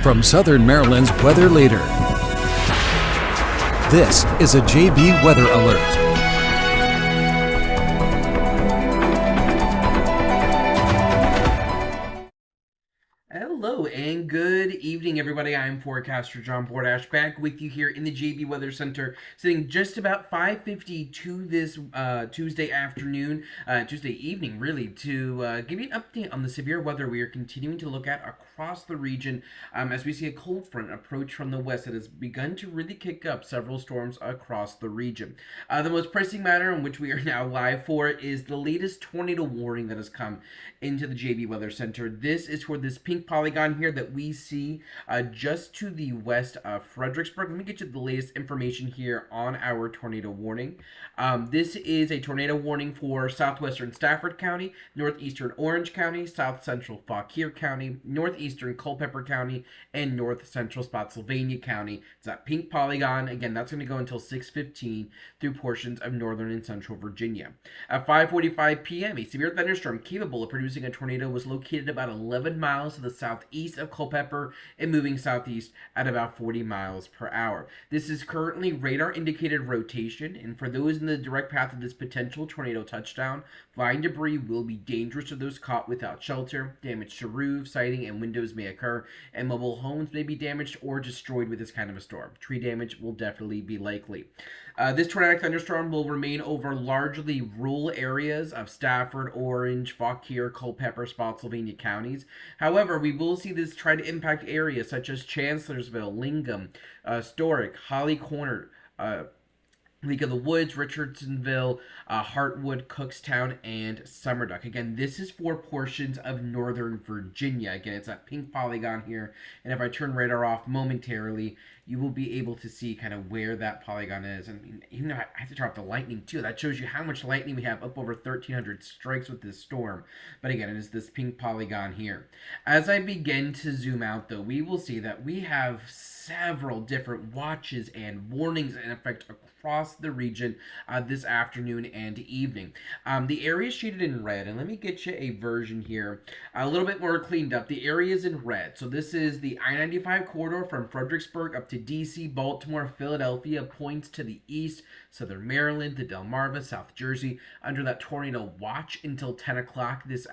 from Southern Maryland's weather leader. This is a JB Weather Alert. Hello and good evening, everybody. I'm Forecaster John Bordash, back with you here in the JB Weather Center, sitting just about 5:52 this Tuesday afternoon, Tuesday evening, really, to give you an update on the severe weather we are continuing to look at across the region as we see a cold front approach from the west that has begun to really kick up several storms across the region. The most pressing matter on which we are now live for is the latest tornado warning that has come into the JB Weather Center. This is for this pink polygon here that we see just to the west of Fredericksburg. Let me get you the latest information here on our tornado warning. This is a tornado warning for southwestern Stafford County, northeastern Orange County, south central Fauquier County, northeastern Culpeper County, and north central Spotsylvania County. It's that pink polygon. Again, that's going to go until 6:15 through portions of northern and central Virginia. At 5:45 p.m., a severe thunderstorm capable of producing a tornado was located about 11 miles to the southeast of Culpeper and moving southeast at about 40 miles per hour. This is currently radar indicated rotation, and for those in the direct path of this potential tornado touchdown, flying debris will be dangerous to those caught without shelter. Damage to roofs, siding, and windows may occur, and mobile homes may be damaged or destroyed with this kind of a storm. Tree damage will definitely be likely. This tornadic thunderstorm will remain over largely rural areas of Stafford, Orange, Fauquier, Culpeper, Spotsylvania counties. However, we will see this try to impact areas such as Chancellorsville, Lingham, Storick, Holly Corner, League of the Woods, Richardsonville, Hartwood, Cookstown, and Summerduck. Again, this is for portions of northern Virginia. Again, it's that pink polygon here, and if I turn radar off momentarily, you will be able to see kind of where that polygon is. And even though I have to turn off the lightning too, that shows you how much lightning we have, up over 1,300 strikes with this storm. But again, it is this pink polygon here. As I begin to zoom out, though, we will see that we have several different watches and warnings in effect across the region this afternoon and evening. The area is shaded in red, and let me get you a version here a little bit more cleaned up. The area is in red, so this is the I-95 corridor from Fredericksburg up to DC, Baltimore, Philadelphia, points to the east, southern Maryland, the Delmarva, South Jersey, under that tornado watch until 10 o'clock this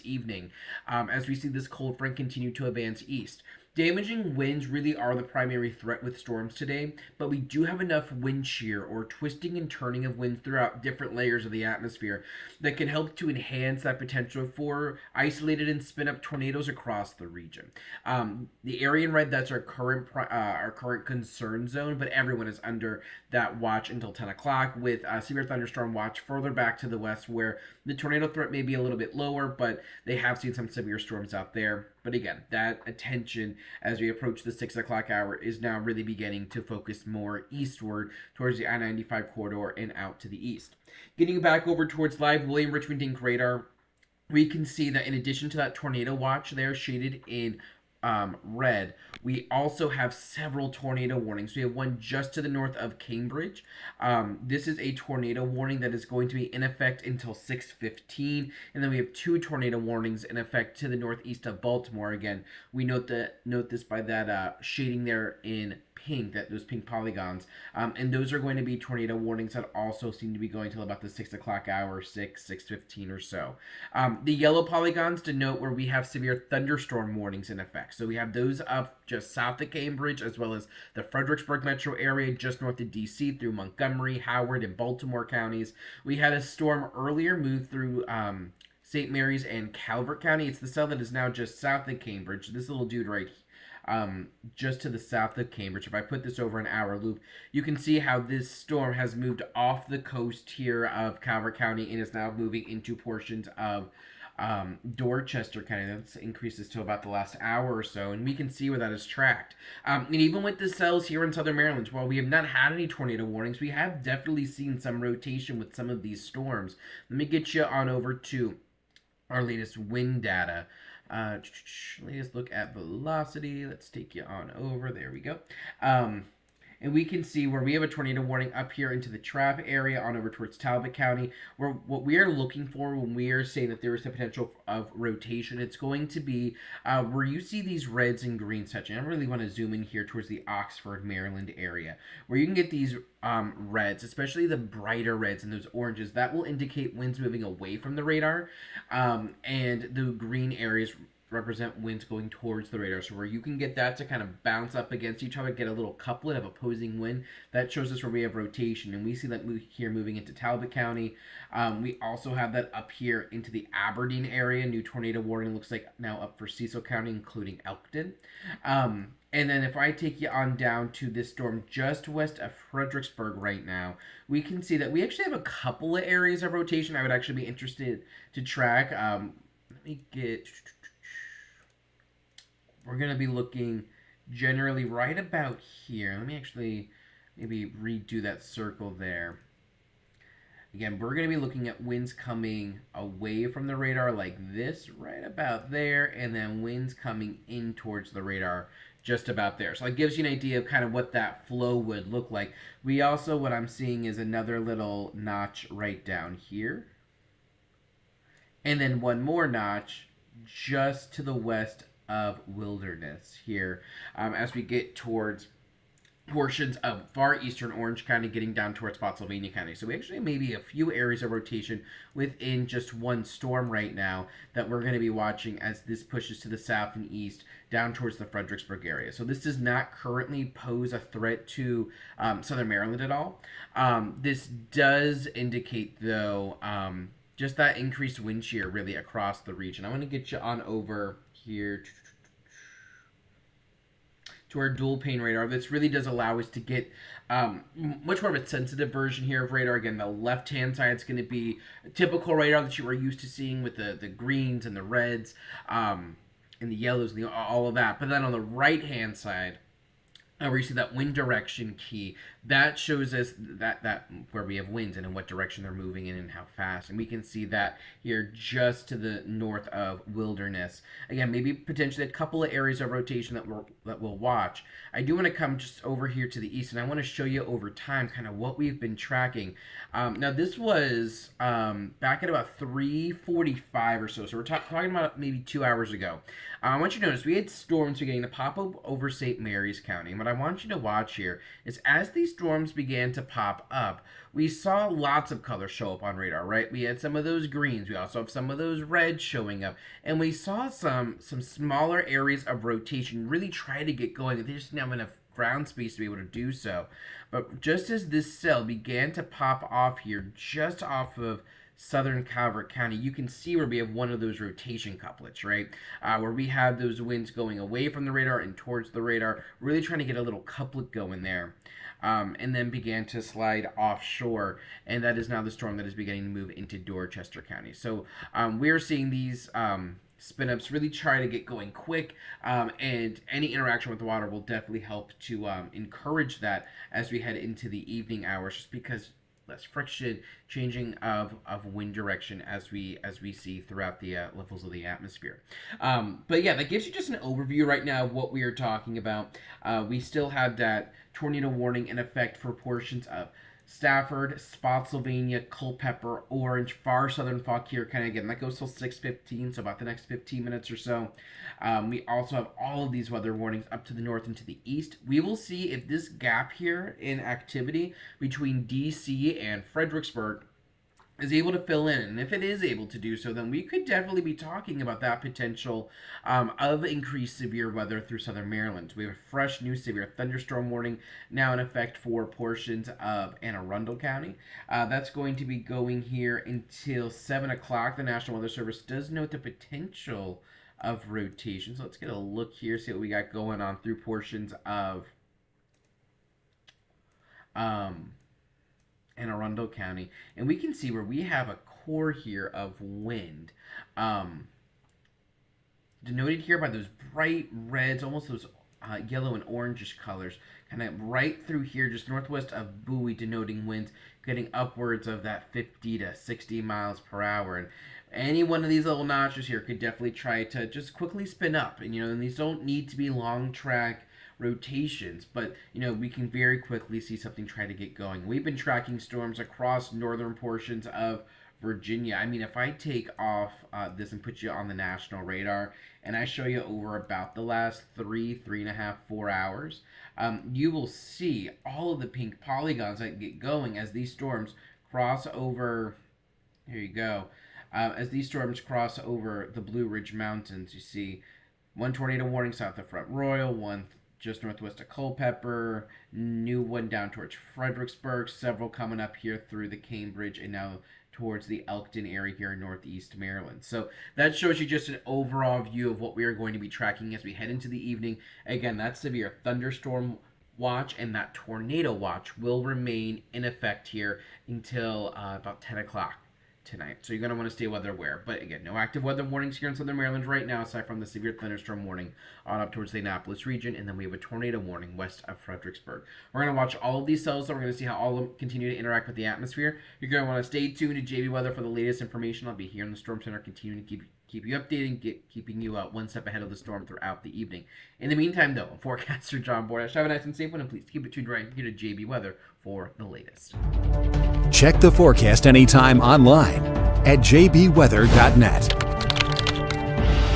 evening, as we see this cold front continue to advance east. Damaging winds really are the primary threat with storms today, but we do have enough wind shear or twisting and turning of winds throughout different layers of the atmosphere that can help to enhance that potential for isolated and spin up tornadoes across the region. The area in red, that's our current concern zone, but everyone is under that watch until 10 o'clock with a severe thunderstorm watch further back to the west where the tornado threat may be a little bit lower, but they have seen some severe storms out there. But again, that attention as we approach the 6 o'clock hour is now really beginning to focus more eastward towards the I-95 corridor and out to the east. Getting back over towards live William Richmond Inc. radar, we can see that in addition to that tornado watch there shaded in red, we also have several tornado warnings. We have one just to the north of Cambridge. This is a tornado warning that is going to be in effect until 6:15, and then we have two tornado warnings in effect to the northeast of Baltimore. Again, we note this by that shading there in pink, that those pink polygons, and those are going to be tornado warnings that also seem to be going till about the 6 o'clock hour, 6:15 or so. The yellow polygons denote where we have severe thunderstorm warnings in effect. So we have those up just south of Cambridge, as well as the Fredericksburg metro area just north of DC through Montgomery, Howard, and Baltimore counties. We had a storm earlier move through St. Mary's and Calvert County. It's the cell that is now just south of Cambridge. This little dude right here, just to the south of Cambridge. If I put this over an hour loop, you can see how this storm has moved off the coast here of Calvert County and is now moving into portions of Dorchester County. That's increases to about the last hour or so, and we can see where that is tracked. And even with the cells here in southern Maryland, while we have not had any tornado warnings, we have definitely seen some rotation with some of these storms. Let me get you on over to our latest wind data. Let's look at velocity. Let's take you on over. There we go. and we can see where we have a tornado warning up here into the trap area on over towards Talbot County, where what we are looking for when we are saying that there is the potential of rotation, it's going to be where you see these reds and greens touching. I really want to zoom in here towards the Oxford, Maryland area, where you can get these reds, especially the brighter reds and those oranges. That will indicate winds moving away from the radar, and the green areas represent winds going towards the radar. So where you can get that to kind of bounce up against each other, get a little couplet of opposing wind, that shows us where we have rotation. And we see that here moving into Talbot County. We also have that up here into the Aberdeen area. New tornado warning looks like now up for Cecil County, including Elkton. And then if I take you on down to this storm just west of Fredericksburg right now, we can see that we actually have a couple of areas of rotation I would actually be interested to track. Let me get... We're going to be looking generally right about here. Let me actually maybe redo that circle there. Again, we're going to be looking at winds coming away from the radar like this, right about there, and then winds coming in towards the radar just about there. So it gives you an idea of kind of what that flow would look like. We also, what I'm seeing is another little notch right down here. And then one more notch just to the west of Wilderness here, as we get towards portions of far eastern Orange County, getting down towards Spotsylvania County. So we actually have maybe a few areas of rotation within just one storm right now that we're going to be watching as this pushes to the south and east down towards the Fredericksburg area. So this does not currently pose a threat to southern Maryland at all. This does indicate, though, just that increased wind shear really across the region. I want to get you on over here to our dual pane radar. This really does allow us to get much more of a sensitive version here of radar. Again, the left-hand side is going to be a typical radar that you are used to seeing with the greens and the reds and the yellows and all of that. But then on the right-hand side, where you see that wind direction key, that shows us that where we have winds and in what direction they're moving in and how fast. And we can see that here just to the north of Wilderness. Again, maybe potentially a couple of areas of rotation that we'll watch. I do want to come just over here to the east, and I want to show you over time kind of what we've been tracking. Now this was back at about 3:45 or so. So we're talking about maybe 2 hours ago. I want you to notice we had storms beginning to pop up over St. Mary's County. And what I want you to watch here is as these storms began to pop up, we saw lots of colors show up on radar, right? We had some of those greens. We also have some of those reds showing up. And we saw some smaller areas of rotation really try to get going. They just didn't have enough ground space to be able to do so. But just as this cell began to pop off here, just off of southern Calvert County, you can see where we have one of those rotation couplets, right? Where we have those winds going away from the radar and towards the radar, really trying to get a little couplet going there. And then began to slide offshore, and that is now the storm that is beginning to move into Dorchester County. So we're seeing these spin-ups really try to get going quick, and any interaction with the water will definitely help to encourage that as we head into the evening hours, just because less friction, changing of wind direction as we see throughout the levels of the atmosphere. But yeah, that gives you just an overview right now of what we are talking about. We still have that tornado warning in effect for portions of Stafford, Spotsylvania, Culpeper, Orange, far southern Fauquier County. Again, that goes till 6:15, so about the next 15 minutes or so. We also have all of these weather warnings up to the north and to the east. We will see if this gap here in activity between DC and Fredericksburg is able to fill in. And if it is able to do so, then we could definitely be talking about that potential of increased severe weather through southern Maryland. We have a fresh new severe thunderstorm warning now in effect for portions of Anne Arundel County. That's going to be going here until 7 o'clock. The National Weather Service does note the potential of rotation. So let's get a look here, see what we got going on through portions of Anne Arundel County, and we can see where we have a core here of wind, denoted here by those bright reds, almost those yellow and orangish colors, kind of right through here, just northwest of Bowie, denoting winds getting upwards of that 50 to 60 miles per hour. And any one of these little notches here could definitely try to just quickly spin up. And, and these don't need to be long track rotations, but we can very quickly see something try to get going. We've been tracking storms across northern portions of Virginia. I mean, if I take off this and put you on the national radar, and I show you over about the last 3.5, 4 hours, you will see all of the pink polygons that get going as these storms cross over. Here you go. As these storms cross over the Blue Ridge Mountains, you see one tornado warning south of Front Royal, one just northwest of Culpeper, new one down towards Fredericksburg, several coming up here through the Cambridge and now towards the Elkton area here in northeast Maryland. So that shows you just an overall view of what we are going to be tracking as we head into the evening. Again, that severe thunderstorm watch and that tornado watch will remain in effect here until about 10 o'clock tonight. So you're going to want to stay weather aware. But again, no active weather warnings here in southern Maryland right now, aside from the severe thunderstorm warning on up towards the Annapolis region. And then we have a tornado warning west of Fredericksburg. We're going to watch all of these cells, so we're going to see how all of them continue to interact with the atmosphere. You're going to want to stay tuned to JB Weather for the latest information. I'll be here in the Storm Center, continuing to keep you updated, keeping you one step ahead of the storm throughout the evening. In the meantime, though, Forecaster John Bordash, have a nice and safe one, and please keep it tuned right here to JB Weather for the latest. Check the forecast anytime online at jbweather.net.